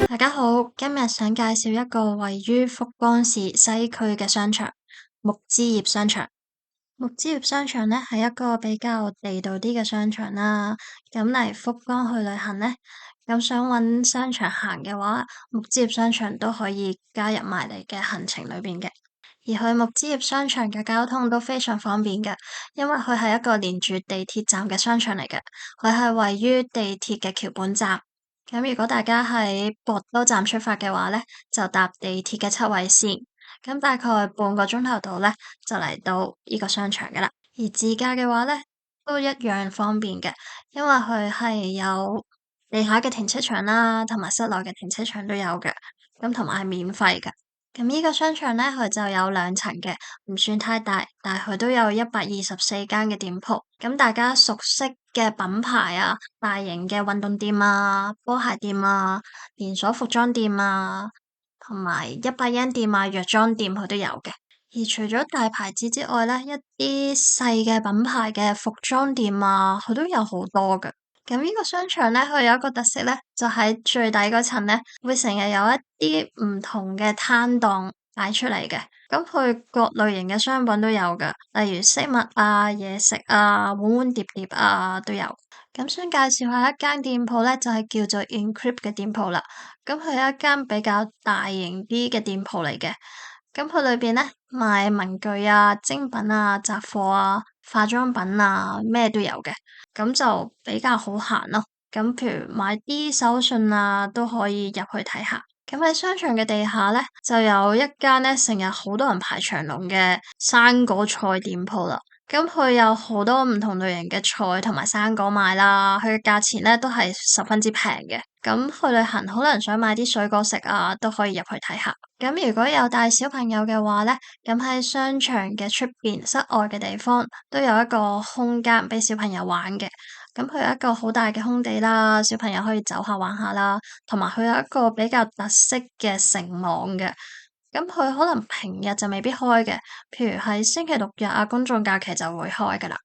大家好，今日想介紹一個位於福岡市西區嘅商場——木之葉商場。木之葉商場呢係一個比較地道啲嘅商場啦。咁嚟福岡去旅行呢，咁想搵商場行嘅話，木之葉商場都可以加入埋你嘅行程裏邊嘅。而去木之葉商場嘅交通都非常方便嘅，因為佢係一個連住地鐵站嘅商場嚟嘅，佢係位於地鐵嘅橋本站。咁如果大家喺博多站出發嘅話咧，就搭地鐵嘅七位線，咁大概半個鐘頭度咧就嚟到呢個商場噶啦。而自駕嘅話咧都一樣方便嘅，因為佢係有地下嘅停車場啦，同埋室內嘅停車場都有嘅，咁同埋係免費嘅。咁呢個商場咧，佢就有2層嘅，唔算太大，但係佢都有124間嘅店鋪。咁大家熟悉嘅品牌啊，大型嘅運動店啊、波鞋店啊、連鎖服裝店啊，同埋100yen店啊、藥妝店佢都有嘅。而除咗大牌子之外咧，一啲細嘅品牌嘅服裝店啊，佢都有好多嘅。咁呢個商場咧，佢有一個特色咧，就喺最底嗰層咧，會成日有一啲唔同嘅攤檔擺出嚟嘅。咁佢各類型嘅商品都有㗎，例如飾物啊、嘢食啊、碗碗碟碟啊都有。咁想介紹下一間店鋪咧，就係叫做 Encrypt 嘅店鋪啦。咁佢係一間比較大型啲嘅店鋪嚟嘅。咁佢裏邊咧賣文具啊、精品啊、雜貨啊、化妝品啊，咩都有嘅。咁就比較好行咯。咁譬如買啲手信啊，都可以入去睇下。咁喺商場嘅地下咧，就有一間咧成日好多人排長龍嘅生果菜店鋪啦。咁佢有好多唔同類型嘅菜同埋生果賣啦，佢嘅價錢咧都係十分之平嘅。咁去旅行可能想買啲水果食啊，都可以入去睇下。咁如果有帶小朋友嘅話咧，咁喺商場嘅出邊室外嘅地方都有一個空間俾小朋友玩嘅。咁佢有一個好大嘅空地啦，小朋友可以走下玩下啦，同埋佢有一個比較特色嘅城網嘅。咁佢可能平日就未必開嘅，譬如喺星期六日啊，公眾假期就會開噶啦。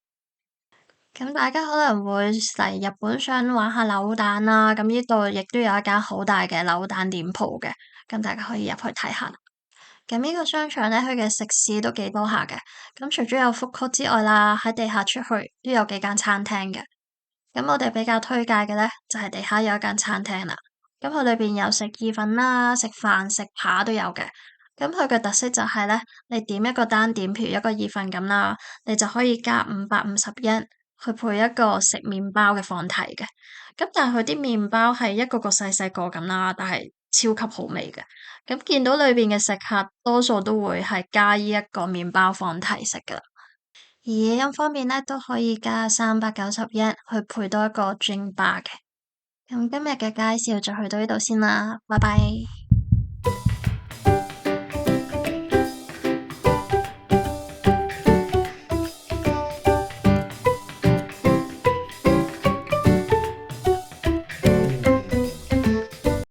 咁大家可能會嚟日本想玩下扭蛋啦，咁呢度亦都有一間好大嘅扭蛋店鋪嘅，咁大家可以入去睇下。咁呢個商場咧，佢嘅食肆都幾多下嘅。咁除咗有 food court 之外啦，喺地下出去都有幾間餐廳嘅。咁我哋比較推介嘅咧，就係地下有一間餐廳啦。咁佢裏邊有食意粉啦、食飯、食扒都有嘅。咁佢嘅特色就係咧，你點一個單點，譬如一個意粉咁啦，你就可以加550yen去配一個食麵包嘅放題嘅。咁但係佢啲麵包係一個個細細個咁啦，但係超級好味嘅。咁見到裏邊嘅食客多數都會係加呢一個麵包放題食噶啦。而嘢飲方面咧，都可以加390yen去配多一個 drink bar 嘅。咁今日嘅介紹就去到呢度先啦，拜拜。